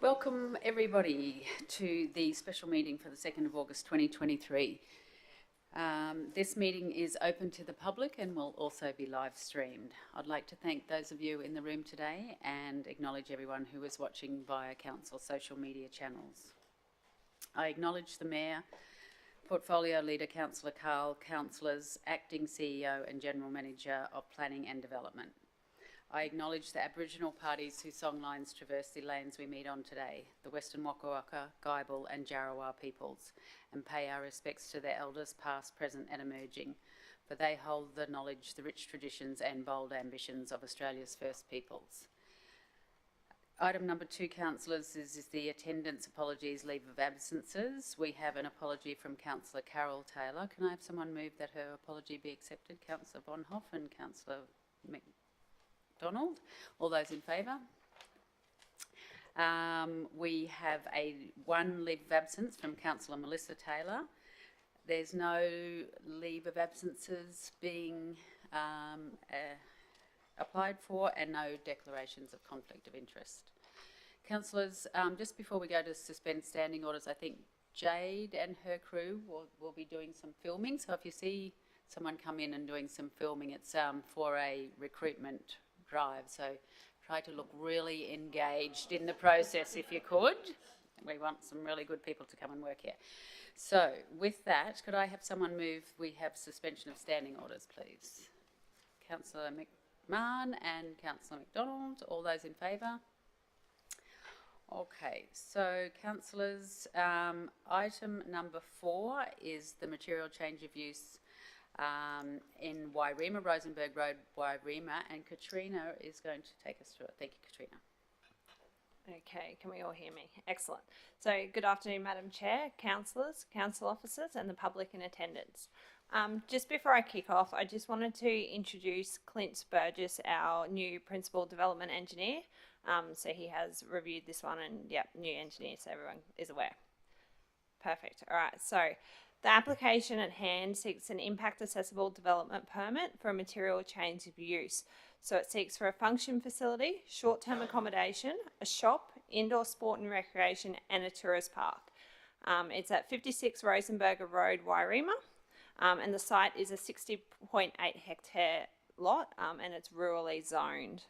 Welcome everybody to the special meeting for the 2nd of August 2023. This meeting is open to the public and will also be live streamed. I'd like to thank those of you in the room today and acknowledge everyone who is watching via Council social media channels. I acknowledge the Mayor, Portfolio Leader Councillor Carl, Councillors, Acting CEO and General Manager of Planning and Development. I acknowledge the Aboriginal parties whose songlines traverse the lands we meet on today, the Western Waka Waka, Guybil and Jarowair peoples, and pay our respects to their elders past, present and emerging, for they hold the knowledge, the rich traditions and bold ambitions of Australia's First Peoples. Item number 2, councillors, is the attendance apologies, leave of absences. We have an apology from Councillor Carol Taylor. Can I have someone move that her apology be accepted? Councillor Bonhoff and Councillor McDonald. All those in favour? We have one leave of absence from Councillor Melissa Taylor. There's no leave of absences being applied for and no declarations of conflict of interest. Councillors, just before we go to suspend standing orders, I think Jade and her crew will be doing some filming. So if you see someone come in and doing some filming, it's for a recruitment drive, so try to look really engaged in the process if you could. We want some really good people to come and work here. So with that, could I have someone move we have suspension of standing orders, please? Councillor McMahon and Councillor McDonald, all those in favour? Okay, so councillors, item number 4 is the material change of use in Wairima, Rosenberg Road, Wairima, and Katrina is going to take us through it. Thank you, Katrina. Okay, can we all hear me? Excellent. So good afternoon, Madam Chair, councillors, council officers and the public in attendance. Just before I kick off, I just wanted to introduce Clint Burgess, our new Principal Development Engineer. So he has reviewed this one and, yep, new engineer, so everyone is aware. Perfect. All right, so the application at hand seeks an impact accessible development permit for a material change of use. So it seeks for a function facility, short-term accommodation, a shop, indoor sport and recreation and a tourist park. It's at 56 Rosenberger Road, Wairima, and the site is a 60.8 hectare lot and it's rurally zoned.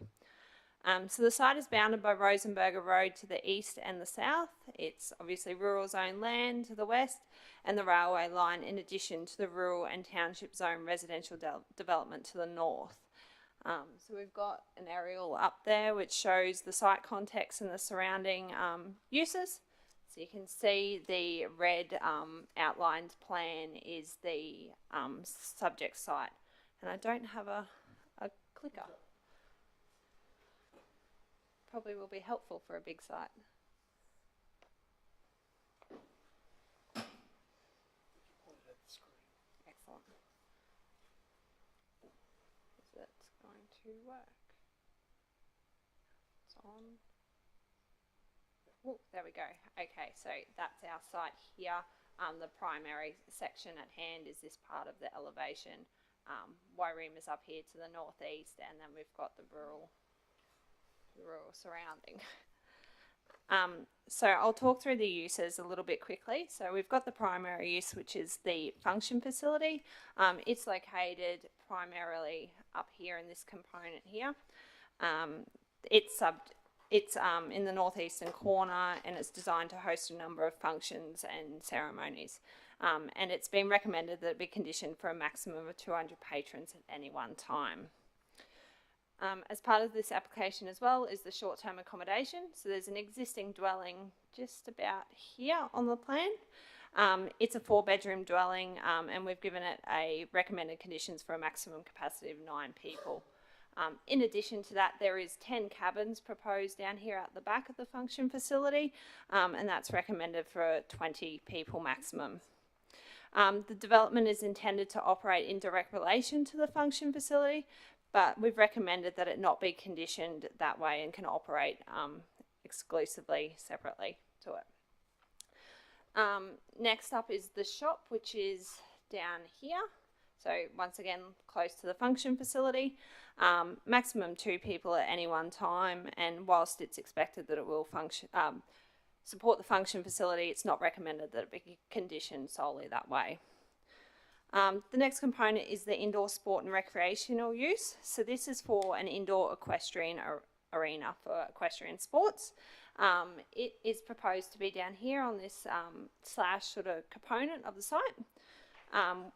So the site is bounded by Rosenberger Road to the east and the south. It's obviously rural zone land to the west and the railway line in addition to the rural and township zone residential development to the north. So we've got an aerial up there which shows the site context and the surrounding uses. So you can see the red outlined plan is the subject site. And I don't have a clicker. Probably will be helpful for a big site. Excellent. Is it going to work? It's on. Oh, there we go. Okay, so that's our site here. The primary section at hand is this part of the elevation. Wairima is up here to the northeast, and then we've got the rural surrounding. So I'll talk through the uses a little bit quickly. So we've got the primary use, which is the function facility. It's located primarily up here in this component here. It's in the northeastern corner and it's designed to host a number of functions and ceremonies. And it's been recommended that it be conditioned for a maximum of 200 patrons at any one time. As part of this application as well is the short-term accommodation. So there's an existing dwelling just about here on the plan. It's a 4-bedroom dwelling and we've given it a recommended conditions for a maximum capacity of 9 people. In addition to that, there is 10 cabins proposed down here at the back of the function facility and that's recommended for 20 people maximum. The development is intended to operate in direct relation to the function facility, but we've recommended that it not be conditioned that way and can operate exclusively separately to it. Next up is the shop, which is down here. So once again, close to the function facility, maximum 2 people at any one time. And whilst it's expected that it will function, support the function facility, it's not recommended that it be conditioned solely that way. The next component is the indoor sport and recreational use. So this is for an indoor equestrian arena for equestrian sports. It is proposed to be down here on this slash sort of component of the site.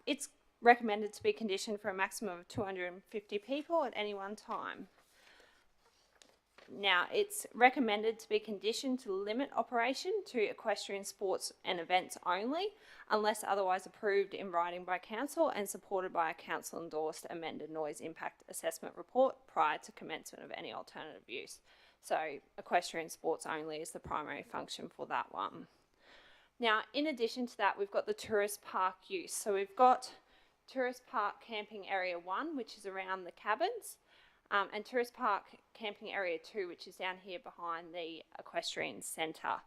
It's recommended to be conditioned for a maximum of 250 people at any one time. Now, it's recommended to be conditioned to limit operation to equestrian sports and events only, unless otherwise approved in writing by council and supported by a council-endorsed amended noise impact assessment report prior to commencement of any alternative use. So, equestrian sports only is the primary function for that one. Now, in addition to that, we've got the tourist park use. So, we've got Tourist Park Camping Area 1, which is around the cabins, and Tourist Park Camping Area 2, which is down here behind the Equestrian Centre.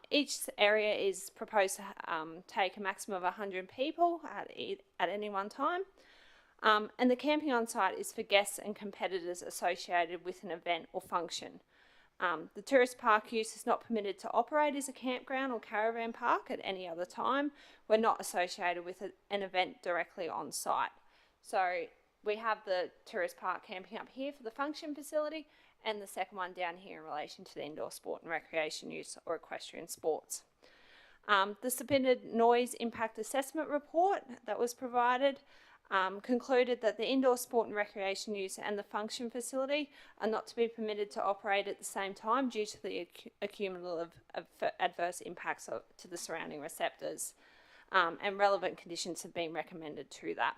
Each area is proposed to take a maximum of 100 people at any one time. And the camping on site is for guests and competitors associated with an event or function. The tourist park use is not permitted to operate as a campground or caravan park at any other time. We're not associated with an event directly on site. So we have the tourist park camping up here for the function facility, and the second one down here in relation to the indoor sport and recreation use or equestrian sports. The submitted noise impact assessment report that was provided concluded that the indoor sport and recreation use and the function facility are not to be permitted to operate at the same time due to the accumulative adverse impacts to the surrounding receptors, and relevant conditions have been recommended to that.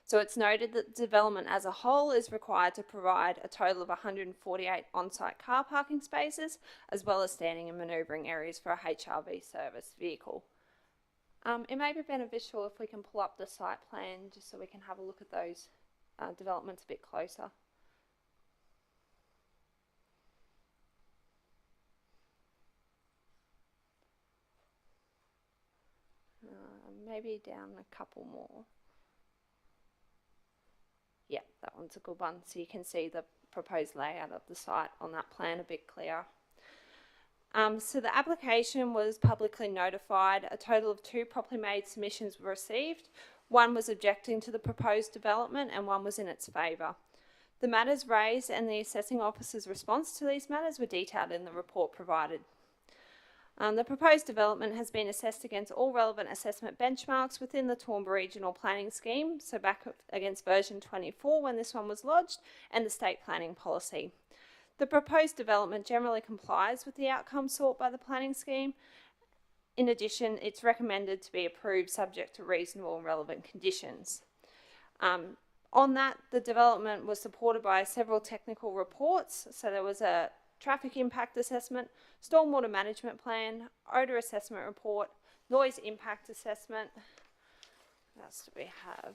So it's noted that development as a whole is required to provide a total of 148 on-site car parking spaces, as well as standing and manoeuvring areas for a HRV service vehicle. It may be beneficial if we can pull up the site plan just so we can have a look at those developments a bit closer. Maybe down a couple more. Yeah, that one's a good one. So you can see the proposed layout of the site on that plan a bit clearer. So the application was publicly notified. A total of 2 properly made submissions were received. One was objecting to the proposed development and one was in its favour. The matters raised and the assessing officer's response to these matters were detailed in the report provided. The proposed development has been assessed against all relevant assessment benchmarks within the Toowoomba Regional Planning Scheme, so back against version 24 when this one was lodged, and the state planning policy. The proposed development generally complies with the outcome sought by the planning scheme. In addition, it's recommended to be approved subject to reasonable and relevant conditions. On that, the development was supported by several technical reports. So there was a traffic impact assessment, stormwater management plan, odour assessment report, noise impact assessment. What else do we have?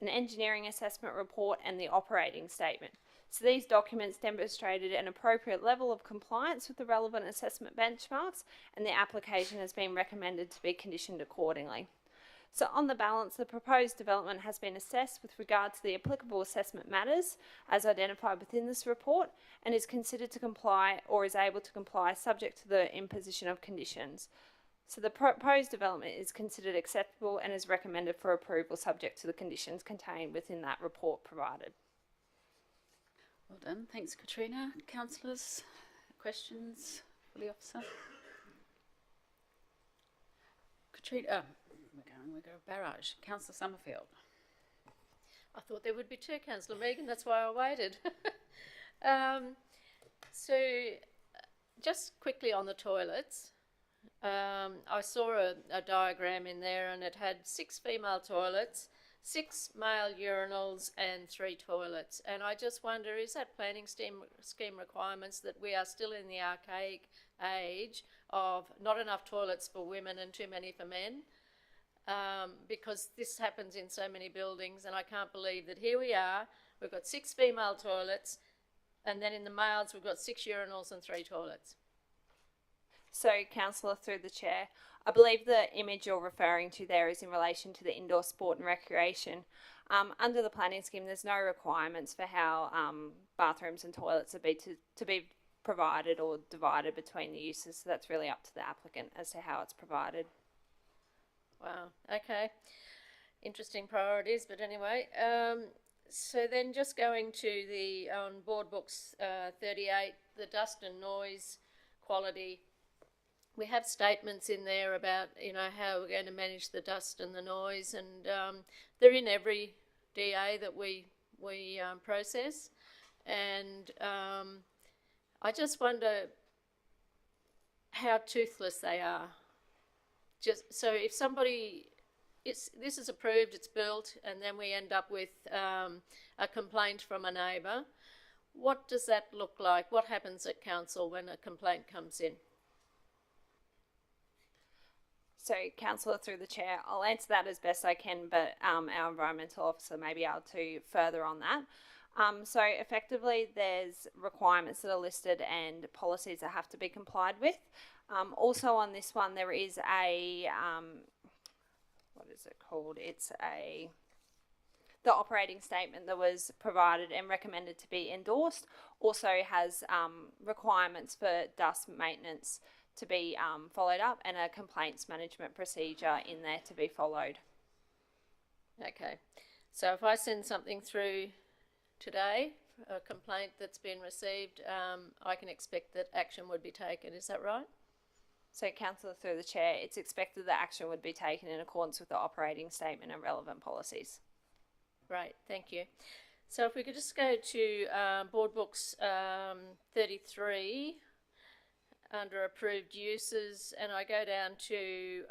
An engineering assessment report and the operating statement. So these documents demonstrated an appropriate level of compliance with the relevant assessment benchmarks, and the application has been recommended to be conditioned accordingly. So on the balance, the proposed development has been assessed with regard to the applicable assessment matters as identified within this report and is considered to comply or is able to comply subject to the imposition of conditions. So the proposed development is considered acceptable and is recommended for approval subject to the conditions contained within that report provided. Well done. Thanks, Katrina. Councillors, questions for the officer? Katrina, we're going to barrage. Councillor Summerfield. I thought there would be 2, Councillor Megan, that's why I waited. So, just quickly on the toilets, I saw a diagram in there and it had 6 female toilets, 6 male urinals and 3 toilets. And I just wonder, is that planning scheme requirements that we are still in the archaic age of not enough toilets for women and too many for men? Because this happens in so many buildings and I can't believe that here we are, we've got 6 female toilets and then in the males we've got 6 urinals and 3 toilets. So, Councillor, through the chair, I believe the image you're referring to there is in relation to the indoor sport and recreation. Under the planning scheme, there's no requirements for how bathrooms and toilets are to be provided or divided between the uses. So that's really up to the applicant as to how it's provided. Wow, okay. Interesting priorities, but anyway. So then just going to the, on board books 38, the dust and noise quality. We have statements in there about, you know, how we're going to manage the dust and the noise, and they're in every DA that we process. And I just wonder how toothless they are. Just so if somebody, this is approved, it's built, and then we end up with a complaint from a neighbour, what does that look like? What happens at council when a complaint comes in? So, Councillor, through the chair, I'll answer that as best I can, but our environmental officer may be able to further on that. So effectively, there's requirements that are listed and policies that have to be complied with. Also on this one, there is a, what is it called? It's the operating statement that was provided and recommended to be endorsed also has requirements for dust maintenance to be followed up, and a complaints management procedure in there to be followed. Okay, so if I send something through today, a complaint that's been received, I can expect that action would be taken, is that right? So, Councillor, through the chair, it's expected that action would be taken in accordance with the operating statement and relevant policies. Great, thank you. So if we could just go to board books 33 under approved uses, and I go down to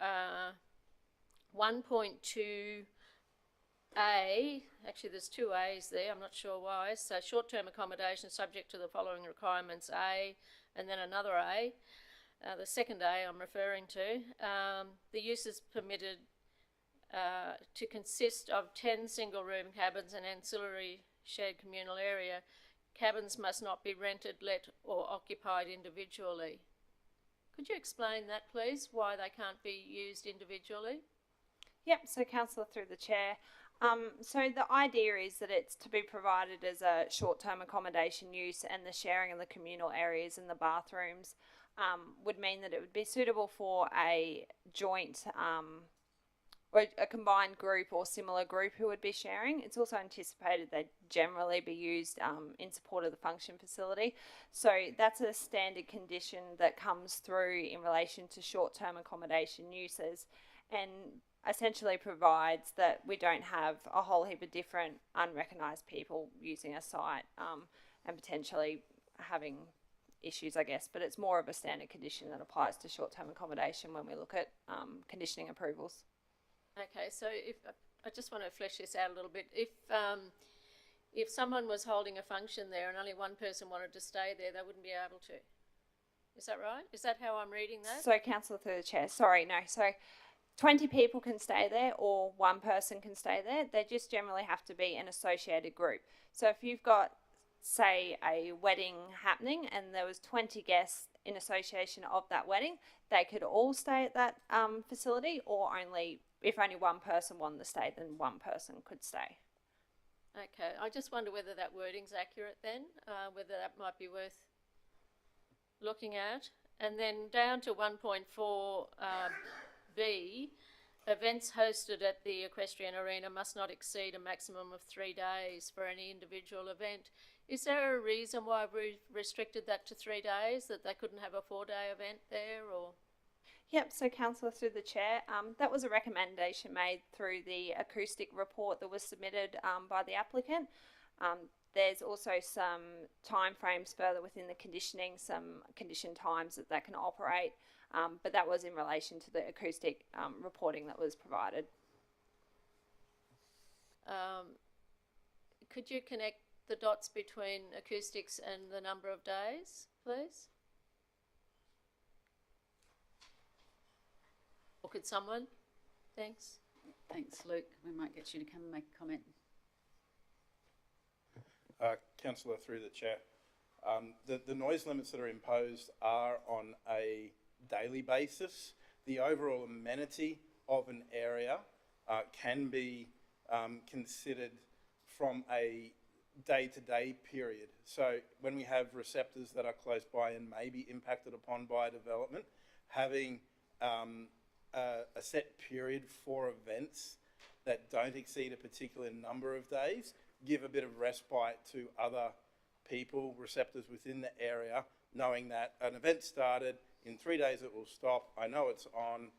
1.2A, actually there's two A's there, I'm not sure why. So short-term accommodation subject to the following requirements, A, and then another A. The second A I'm referring to, the use is permitted to consist of 10 single-room cabins and ancillary shared communal area. Cabins must not be rented, let, or occupied individually. Could you explain that, please, why they can't be used individually? Yep, so Councillor, through the chair. So the idea is that it's to be provided as a short-term accommodation use, and the sharing of the communal areas and the bathrooms would mean that it would be suitable for a joint or a combined group or similar group who would be sharing. It's also anticipated they'd generally be used in support of the function facility. So that's a standard condition that comes through in relation to short-term accommodation uses, and essentially provides that we don't have a whole heap of different unrecognised people using a site and potentially having issues, I guess. But it's more of a standard condition that applies to short-term accommodation when we look at conditioning approvals. Okay, so if I just want to flesh this out a little bit. If someone was holding a function there and only one person wanted to stay there, they wouldn't be able to. Is that right? Is that how I'm reading that? So, Councillor, through the chair, sorry, no. So 20 people can stay there or one person can stay there. They just generally have to be an associated group. So if you've got, say, a wedding happening and there was 20 guests in association of that wedding, they could all stay at that facility, or if only one person wanted to stay, then one person could stay. Okay, I just wonder whether that wording's accurate then, whether that might be worth looking at. And then down to 1.4B, events hosted at the equestrian arena must not exceed a maximum of 3 days for any individual event. Is there a reason why we restricted that to 3 days, that they couldn't have a 4-day event there, or? Yep, so Councillor, through the chair, that was a recommendation made through the acoustic report that was submitted by the applicant. There's also some timeframes further within the conditioning, some condition times that can operate, but that was in relation to the acoustic reporting that was provided. Could you connect the dots between acoustics and the number of days, please? Or could someone? Thanks. Thanks, Luke. We might get you to come and make a comment. Councillor, through the chair, the noise limits that are imposed are on a daily basis. The overall amenity of an area can be considered from a day-to-day period. So when we have receptors that are close by and may be impacted upon by development, having a set period for events that don't exceed a particular number of days give a bit of respite to other people, receptors within the area, knowing that an event started, in 3 days it will stop, I know it's on,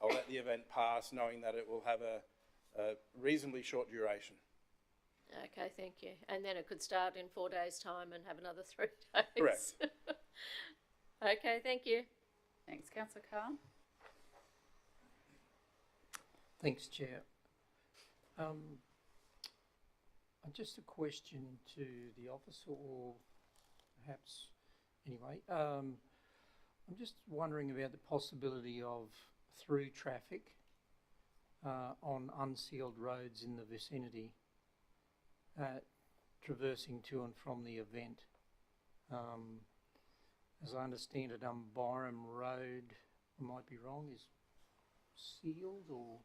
I'll let the event pass, knowing that it will have a reasonably short duration. Okay, thank you. And then it could start in 4 days' time and have another 3 days. Correct. Okay, thank you. Thanks, Councillor Carr. Thanks, Chair. Just a question to the officer, or perhaps, anyway, I'm just wondering about the possibility of through traffic on unsealed roads in the vicinity, traversing to and from the event. As I understand it, Byram Road, I might be wrong, is sealed, or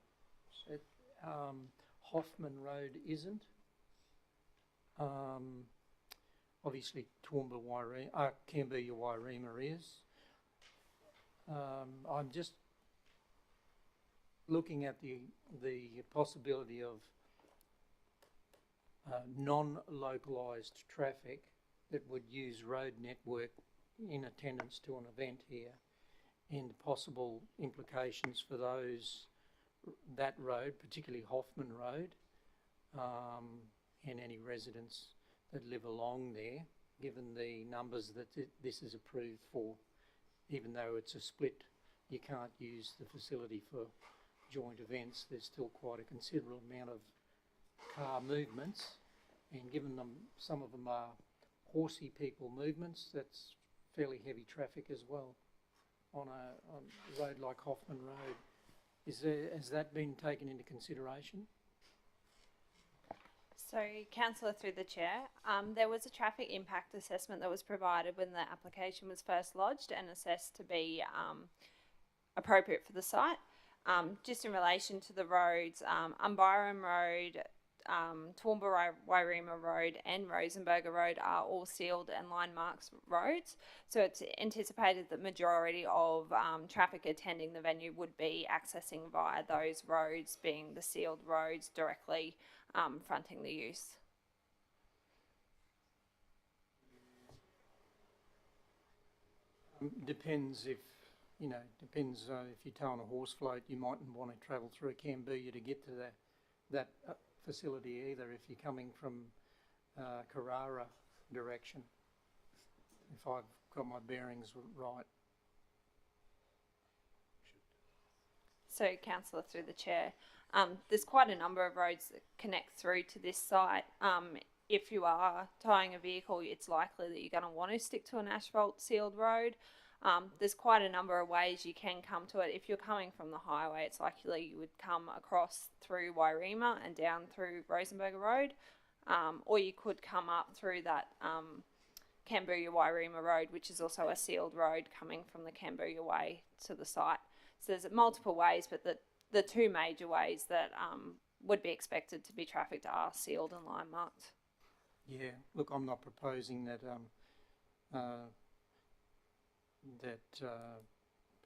Hoffman Road isn't. Obviously Cambodia Wairima is. I'm just looking at the possibility of non-localised traffic that would use road network in attendance to an event here, and possible implications for that road, particularly Hoffman Road, and any residents that live along there, given the numbers that this is approved for. Even though it's a split, you can't use the facility for joint events, there's still quite a considerable amount of car movements, and given some of them are horsey people movements, that's fairly heavy traffic as well on a road like Hoffman Road. Has that been taken into consideration? So, Councillor, through the Chair, there was a traffic impact assessment that was provided when the application was first lodged and assessed to be appropriate for the site. Just in relation to the roads, Byram Road, Toowoomba Wairima Road and Rosenberger Road are all sealed and line marks roads. So it's anticipated that majority of traffic attending the venue would be accessing via those roads, being the sealed roads directly fronting the use. Depends if you're towing a horse float, you mightn't want to travel through Cambodia to get to that facility either, if you're coming from Carrara direction, if I've got my bearings right. So, Councillor, through the Chair, there's quite a number of roads that connect through to this site. If you are towing a vehicle, it's likely that you're going to want to stick to an asphalt sealed road. There's quite a number of ways you can come to it. If you're coming from the highway, it's likely you would come across through Wairima and down through Rosenberger Road, or you could come up through that Cambodia Wairima Road, which is also a sealed road coming from the Cambodia Way to the site. So there's multiple ways, but the two major ways that would be expected to be trafficked are sealed and line marked. Yeah, look, I'm not proposing that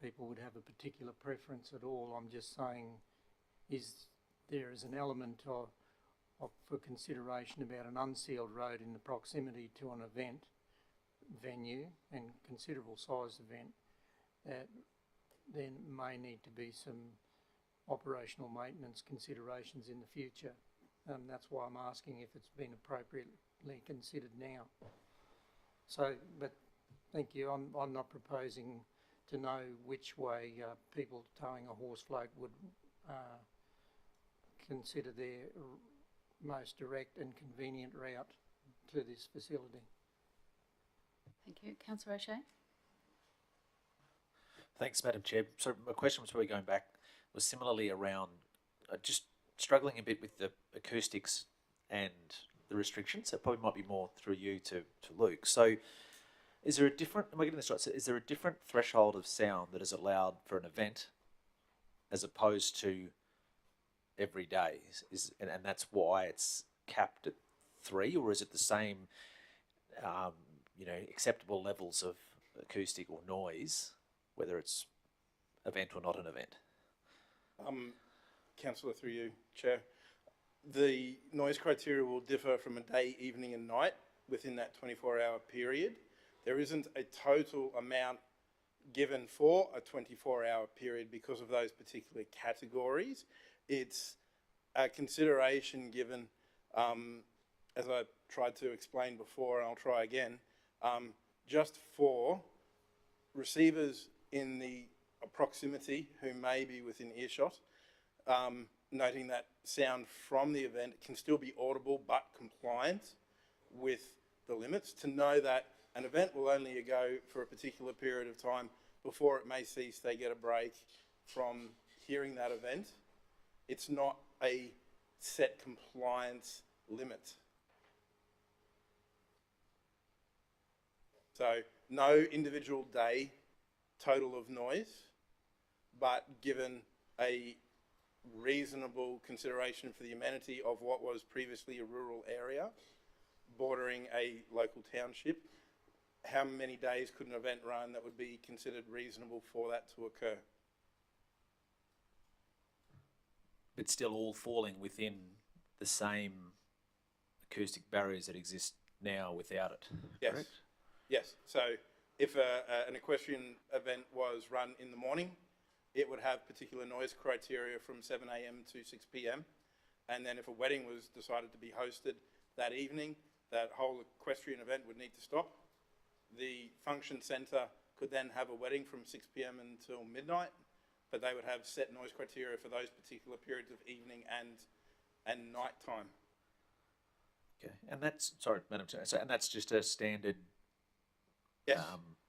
people would have a particular preference at all. I'm just saying, there is an element of for consideration about an unsealed road in the proximity to an event venue and considerable sized event, that there may need to be some operational maintenance considerations in the future. That's why I'm asking if it's been appropriately considered now. So, but thank you. I'm not proposing to know which way people towing a horse float would consider their most direct and convenient route to this facility. Thank you. Councillor O'Shea. Thanks, Madam Chair. So my question was probably going back, was similarly around just struggling a bit with the acoustics and the restrictions. So it probably might be more through you to Luke. So Is there a different? Am I getting this right? So is there a different threshold of sound that is allowed for an event, as opposed to every day? And that's why it's capped at 3, or is it the same? Acceptable levels of acoustic or noise, whether it's event or not an event. Councillor, through you, Chair. The noise criteria will differ from a day, evening and night within that 24-hour period. There isn't a total amount given for a 24-hour period because of those particular categories. It's a consideration given, as I tried to explain before, and I'll try again, just for receivers in the proximity who may be within earshot, noting that sound from the event can still be audible but compliant with the limits, to know that an event will only go for a particular period of time before it may cease. They get a break from hearing that event. It's not a set compliance limit. So no individual day total of noise, but given a reasonable consideration for the amenity of what was previously a rural area bordering a local township, how many days could an event run that would be considered reasonable for that to occur? But still all falling within the same acoustic barriers that exist now without it. Yes. Correct? Yes. So if an equestrian event was run in the morning, it would have particular noise criteria from 7 a.m. to 6 p.m. And then if a wedding was decided to be hosted that evening, that whole equestrian event would need to stop. The function centre could then have a wedding from 6 p.m. until midnight, but they would have set noise criteria for those particular periods of evening and night time. Okay. And that's, sorry, Madam Chair, so, and that's just a standard. Yes.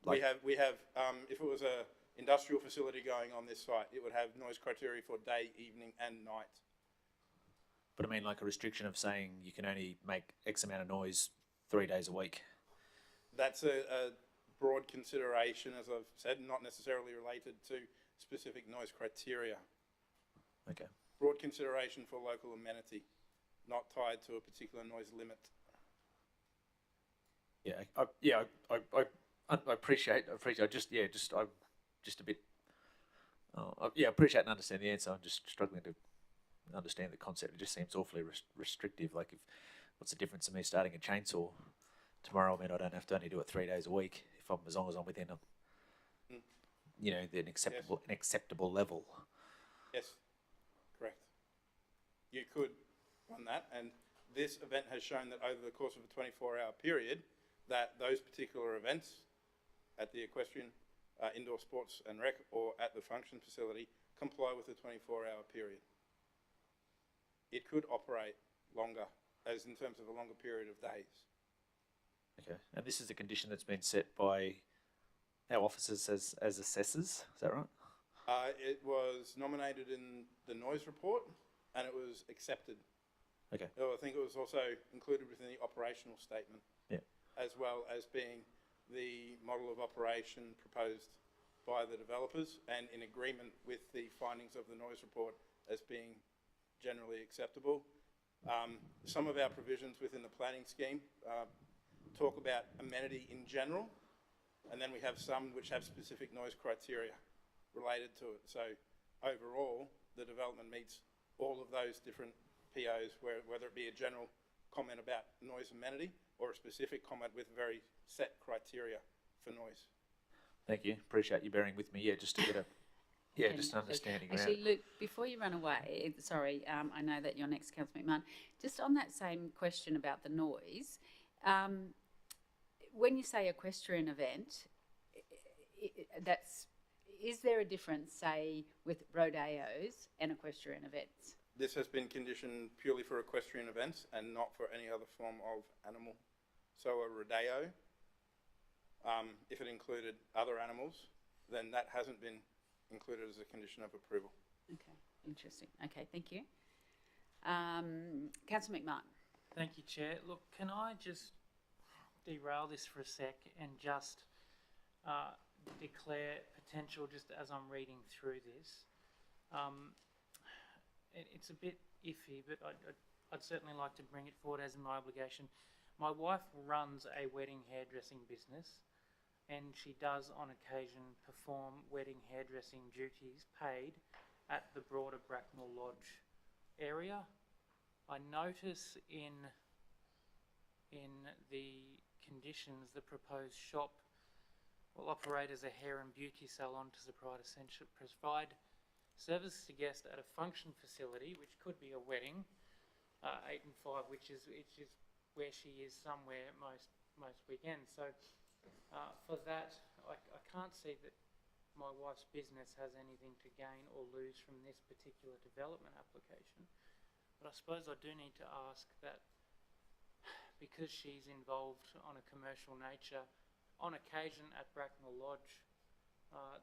We have if it was a industrial facility going on this site, it would have noise criteria for day, evening and night. But I mean, like a restriction of saying you can only make X amount of noise 3 days a week. That's a broad consideration, as I've said, not necessarily related to specific noise criteria. Okay. Broad consideration for local amenity, not tied to a particular noise limit. Yeah, I appreciate. I'm just a bit. Appreciate and understand the answer. I'm just struggling to understand the concept. It just seems awfully restrictive. Like, what's the difference in me starting a chainsaw tomorrow? I mean, I don't have to only do it 3 days a week as long as I'm within an acceptable level. Yes, correct. You could run that, and this event has shown that over the course of a 24-hour period, that those particular events at the equestrian, indoor sports and rec, or at the function facility comply with the 24-hour period. It could operate longer, as in terms of a longer period of days. Okay, and this is a condition that's been set by our officers as assessors. Is that right? It was nominated in the noise report, and it was accepted. Okay. I think it was also included within the operational statement. Yeah. As well as being the model of operation proposed by the developers and in agreement with the findings of the noise report as being generally acceptable. Some of our provisions within the planning scheme talk about amenity in general, and then we have some which have specific noise criteria related to it. So overall, the development meets all of those different POs, whether it be a general comment about noise amenity or a specific comment with very set criteria for noise. Thank you. Appreciate you bearing with me. Yeah, just to get a just an understanding around Actually, it. Luke, before you run away, sorry, I know that you're next, Councillor McMahon. Just on that same question about the noise, when you say equestrian event, is there a difference, say, with rodeos and equestrian events? This has been conditioned purely for equestrian events and not for any other form of animal. So a rodeo, if it included other animals, then that hasn't been included as a condition of approval. Okay, interesting. Okay, thank you. Councillor McMahon. Thank you, Chair. Look, can I just derail this for a sec and just declare potential, just as I'm reading through this. It's a bit iffy, but I'd certainly like to bring it forward as my obligation. My wife runs a wedding hairdressing business, and she does on occasion perform wedding hairdressing duties paid at the broader Bracknell Lodge area. I notice in the conditions the proposed shop will operate as a hair and beauty salon to provide services to guests at a function facility, which could be a wedding, 8 and 5, which is where she is somewhere most weekends. So for that, I can't see that my wife's business has anything to gain or lose from this particular development application. But I suppose I do need to ask that, because she's involved on a commercial nature, on occasion at Bracknell Lodge,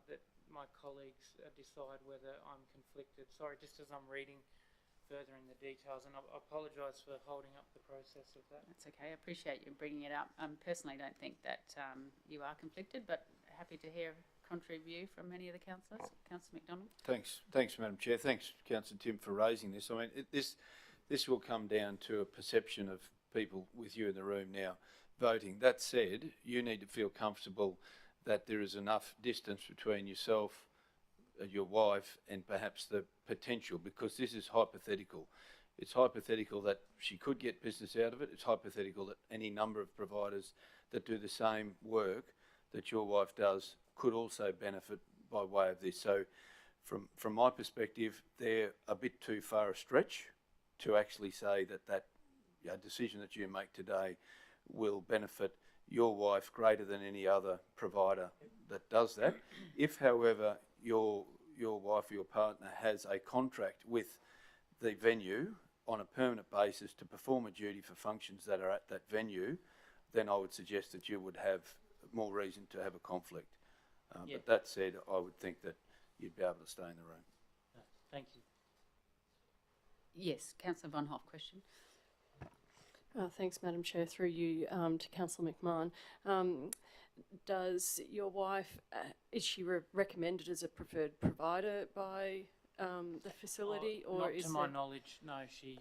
that my colleagues decide whether I'm conflicted. Sorry, just as I'm reading further in the details, and I apologise for holding up the process of that. That's okay. I appreciate you bringing it up. Personally, don't think that you are conflicted, but happy to hear a contrary view from many of the councillors. Councillor McDonald. Thanks, Madam Chair. Thanks, Councillor Tim, for raising this. I mean, this will come down to a perception of people with you in the room now voting. That said, you need to feel comfortable that there is enough distance between yourself, your wife, and perhaps the potential, because this is hypothetical. It's hypothetical that she could get business out of it. It's hypothetical that any number of providers that do the same work that your wife does could also benefit by way of this. So from my perspective, they're a bit too far a stretch to actually say that decision that you make today will benefit your wife greater than any other provider that does that. If, however, your wife or your partner has a contract with the venue on a permanent basis to perform a duty for functions that are at that venue, then I would suggest that you would have more reason to have a conflict. But that said, I would think that you'd be able to stay in the room. Thank you. Yes, Councillor Von Hoff, question. Thanks, Madam Chair. Through you to Councillor McMahon. Does your wife, is she recommended as a preferred provider by the facility? Or not is to my knowledge, no. She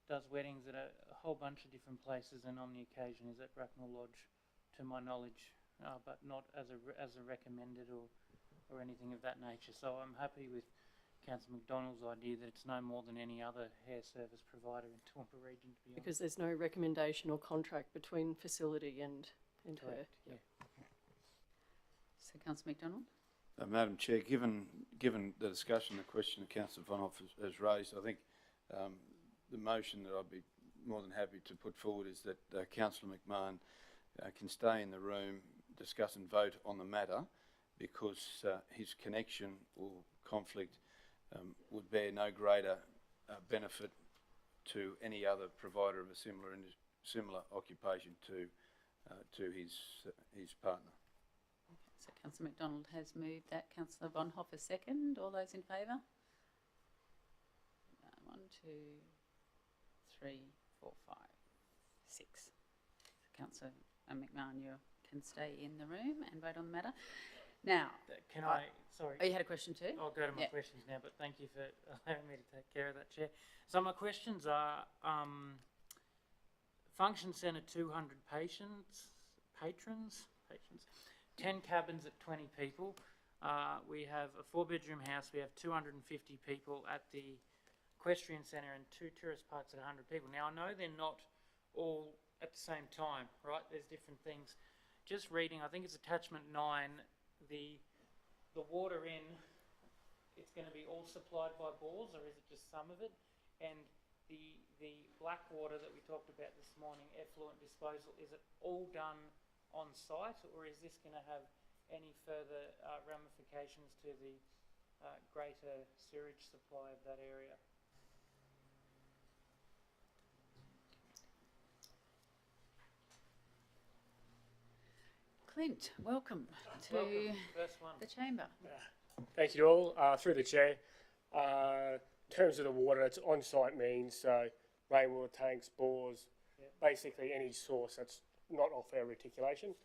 does weddings at a whole bunch of different places, and on the occasion is at Bracknell Lodge, to my knowledge, but not as a recommended or anything of that nature. So I'm happy with Councillor McDonald's idea that it's no more than any other hair service provider in Toowoomba region, to be honest. because there's no recommendation or contract between facility and her? Correct, yeah. So, Councillor McDonald. Madam Chair, given the discussion, the question that Councillor Von Hoff has raised, I think the motion that I'd be more than happy to put forward is that Councillor McMahon can stay in the room, discuss and vote on the matter, because his connection or conflict would bear no greater benefit to any other provider of a similar occupation to his partner. So Councillor McDonald has moved that. Councillor Von Hoff is second. All those in favour? 1, 2, 3, 4, 5, 6. Councillor McMahon, you can stay in the room and vote on the matter. Now, Can sorry. Oh, you had a question too? I'll go to my questions now, but thank you for allowing me to take care of that, Chair. So my questions are, function centre 200 patrons, 10 cabins at 20 people. We have a 4-bedroom house. We have 250 people at the equestrian centre and 2 tourist parks at 100 people. Now, I know they're not all at the same time, right? There's different things. Just reading, I think it's attachment 9, the water in, it's going to be all supplied by bores, or is it just some of it? And the black water that we talked about this morning, effluent disposal, is it all done on site, or is this going to have any further ramifications to the greater sewage supply of that area? Clint, welcome to First one. the chamber. Thank you all. Through the chair, in terms of the water, it's on-site means, so rainwater tanks, bores, basically any source that's not offer reticulation.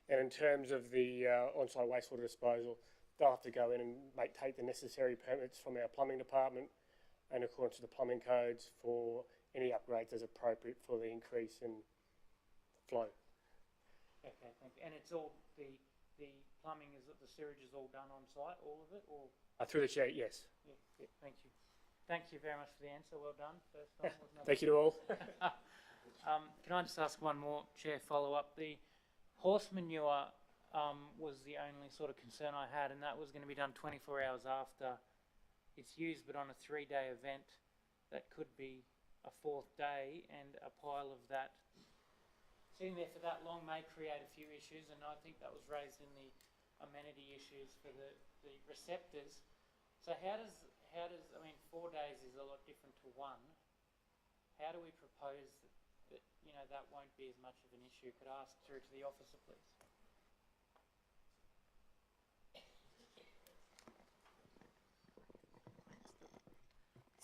And in terms of the on-site wastewater disposal, they'll have to go in and take the necessary permits from our plumbing department in accordance to the plumbing codes for any upgrades as appropriate for the increase in flow. Okay, thank you. And it's all the plumbing is that the sewage is all done on site, all of it, or? Through the chair, yes. Yeah, thank you. Thank you very much for the answer. Well done. First time. Thank you to all. Can I just ask one more, Chair, follow-up? The horse manure was the only sort of concern I had, and that was going to be done 24 hours after it's used, but on a 3-day event, that could be a 4th day, and a pile of that sitting there for that long may create a few issues, and I think that was raised in the amenity issues for the receptors. So how does, I mean, 4 days is a lot different to 1. How do we propose that that won't be as much of an issue? Could I ask through to the officer, please?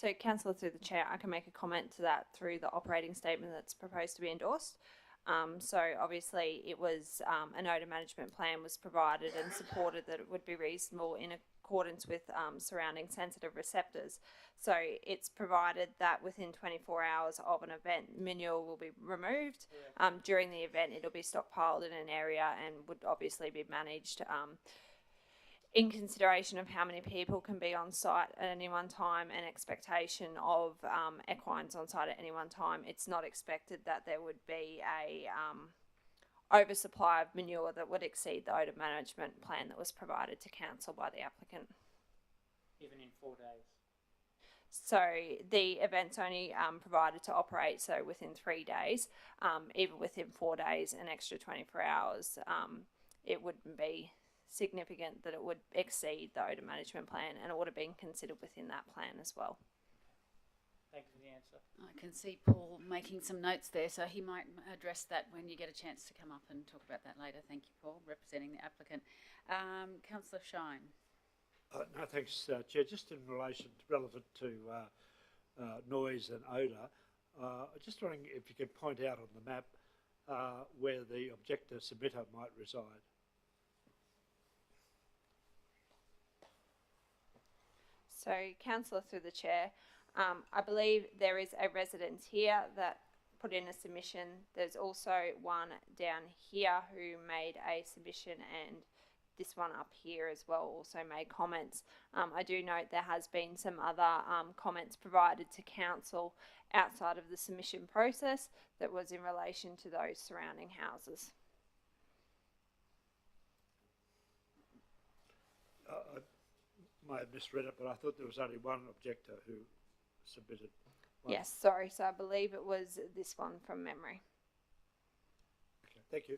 So, Councillor, through the chair, I can make a comment to that through the operating statement that's proposed to be endorsed. So obviously it was an odour management plan was provided and supported that it would be reasonable in accordance with surrounding sensitive receptors. So it's provided that within 24 hours of an event, manure will be removed. During the event, it'll be stockpiled in an area and would obviously be managed in consideration of how many people can be on site at any one time and expectation of equines on site at any one time. It's not expected that there would be a oversupply of manure that would exceed the odour management plan that was provided to council by the applicant. Even in 4 days? So the event's only provided to operate so within 3 days. Even within 4 days, an extra 24 hours, it wouldn't be significant that it would exceed the odour management plan, and it would have been considered within that plan as well. Thank you for the answer. I can see Paul making some notes there, so he might address that when you get a chance to come up and talk about that later. Thank you, Paul, representing the applicant. Councillor Shine. No, thanks, Chair. Just in relation relevant to noise and odour, just wondering if you could point out on the map where the objector submitter might reside. So, Councillor, through the chair, I believe there is a residence here that put in a submission. There's also one down here who made a submission, and this one up here as well also made comments. I do note there has been some other comments provided to council outside of the submission process that was in relation to those surrounding houses. I may have misread it, but I thought there was only one objector who submitted one. Yes, sorry. So I believe it was this one from memory. Okay, thank you.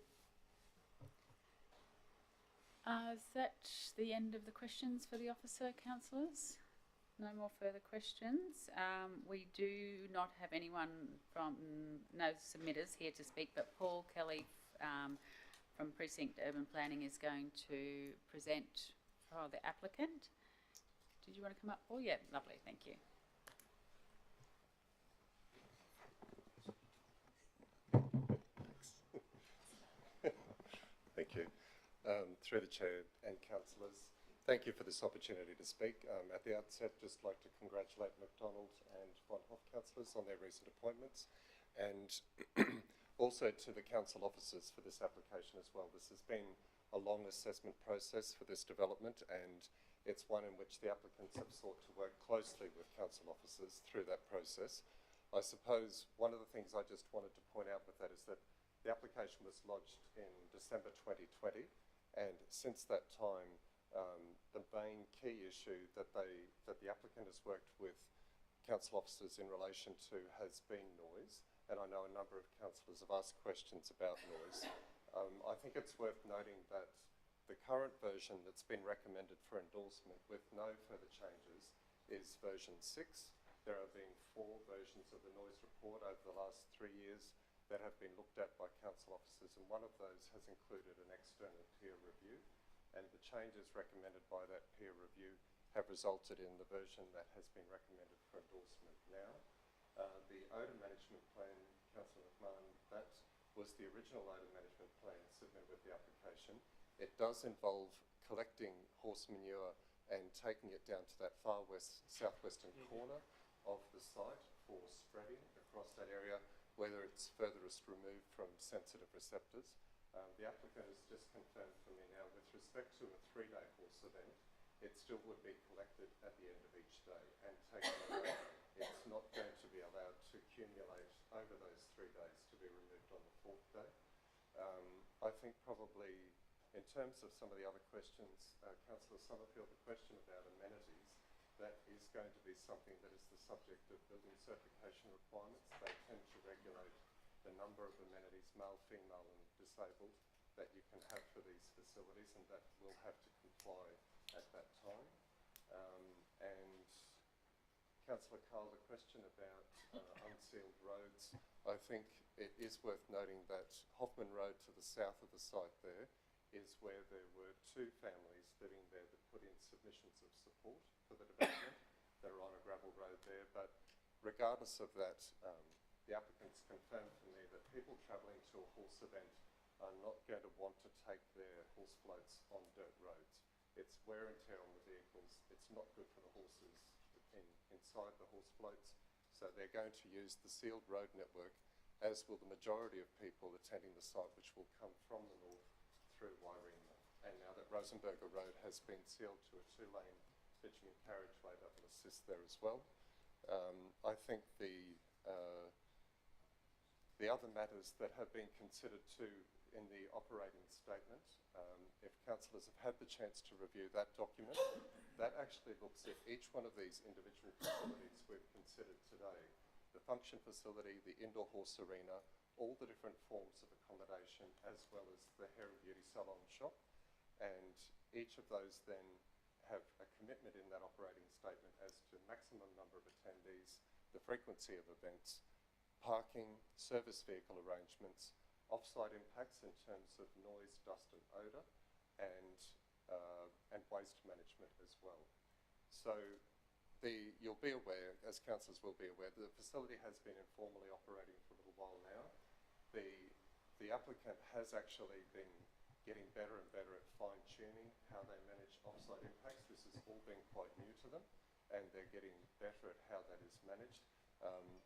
Is that the end of the questions for the officer, councillors? No more further questions. We do not have anyone no submitters here to speak, but Paul Kelly from Precinct Urban Planning is going to present for the applicant. Did you want to come up, Paul? Yeah, lovely, thank you. Thank you. Through the Chair and councillors, thank you for this opportunity to speak. At the outset, just like to congratulate McDonald and Von Hoff councillors on their recent appointments, and also to the council officers for this application as well. This has been a long assessment process for this development, and it's one in which the applicants have sought to work closely with council officers through that process. I suppose one of the things I just wanted to point out with that is that the application was lodged in December 2020, and since that time, the main key issue that the applicant has worked with council officers in relation to has been noise, and I know a number of councillors have asked questions about noise. I think it's worth noting that the current version that's been recommended for endorsement with no further changes is version 6. There have been 4 versions of the noise report over the last 3 years that have been looked at by council officers, and one of those has included an external peer review, and the changes recommended by that peer review have resulted in the version that has been recommended for endorsement now. The odour management plan, Councillor McMahon, that was the original odour management plan submitted with the application. It does involve collecting horse manure and taking it down to that far southwestern corner of the site for spreading across that area, whether it's furthest removed from sensitive receptors. The applicant has just confirmed for me now, with respect to a 3-day horse event, it still would be collected at the end of each day and taken away. It's not going to be allowed to accumulate over those 3 days to be removed on the 4th day. I think probably in terms of some of the other questions, Councillor Summerfield, the question about amenities, that is going to be something that is the subject of building certification requirements. They tend to regulate the number of amenities, male, female and disabled, that you can have for these facilities, and that will have to comply at that time. And Councillor Carl, the question about unsealed roads, I think it is worth noting that Hoffman Road to the south of the site there is where there were 2 families living there that put in submissions of support for the development. They're on a gravel road there, but regardless of that, the applicants confirmed for me that people travelling to a horse event are not going to want to take their horse floats on dirt roads. It's wear and tear on the vehicles. It's not good for the horses inside the horse floats. So they're going to use the sealed road network, as will the majority of people attending the site, which will come from the north through Wairima. And now that Rosenberger Road has been sealed to a 2-lane bitumen carriageway, that will assist there as well. I think the other matters that have been considered too in the operating statement, if councillors have had the chance to review that document, that actually looks at each one of these individual facilities we've considered today. The function facility, the indoor horse arena, all the different forms of accommodation, as well as the hair and beauty salon shop. And each of those then have a commitment in that operating statement as to maximum number of attendees, the frequency of events, parking, service vehicle arrangements, off-site impacts in terms of noise, dust and odour, and waste management as well. So you'll be aware, as councillors will be aware, the facility has been informally operating for a little while now. The applicant has actually been getting better and better at fine-tuning how they manage off-site impacts. This has all been quite new to them, and they're getting better at how that is managed.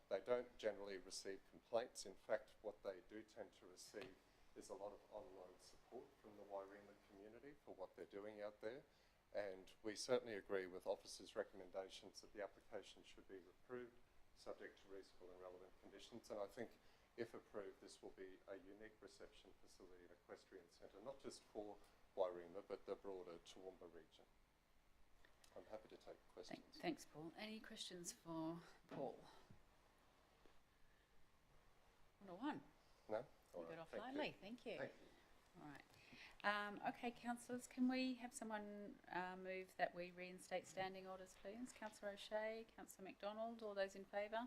They don't generally receive complaints. In fact, what they do tend to receive is a lot of online support from the Wairima community for what they're doing out there. And we certainly agree with officers' recommendations that the application should be approved, subject to reasonable and relevant conditions. And I think, if approved, this will be a unique reception facility and equestrian centre, not just for Wairima, but the broader Toowoomba region. I'm happy to take questions. Thanks, Paul. Any questions for Paul? 101. No? You All right. got off Thank lightly. you. Thank you. Thank you. All right. Okay, councillors, can we have someone move that we reinstate standing orders, please? Councillor O'Shea, Councillor McDonald, all those in favour?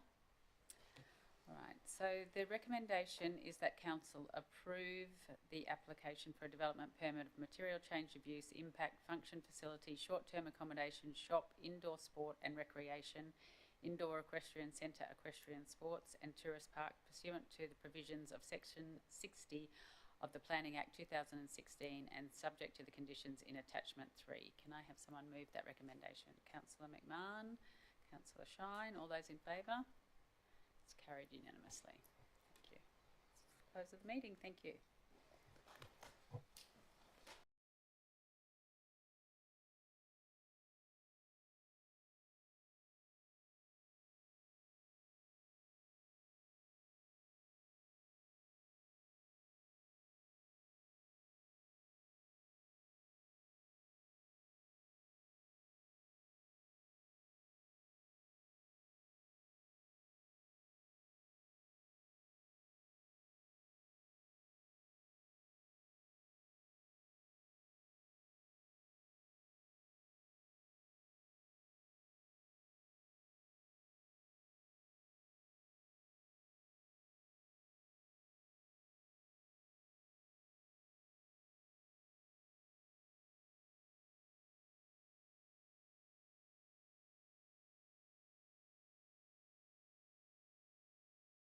All right, so the recommendation is that council approve the application for a development permit of material change of use, impact, function facility, short-term accommodation, shop, indoor sport and recreation, indoor equestrian centre, equestrian sports and tourist park pursuant to the provisions of section 60 of the Planning Act 2016 and subject to the conditions in attachment 3. Can I have someone move that recommendation? Councillor McMahon, Councillor Shine, all those in favour? It's carried unanimously. Thank you. Close of the meeting. Thank you.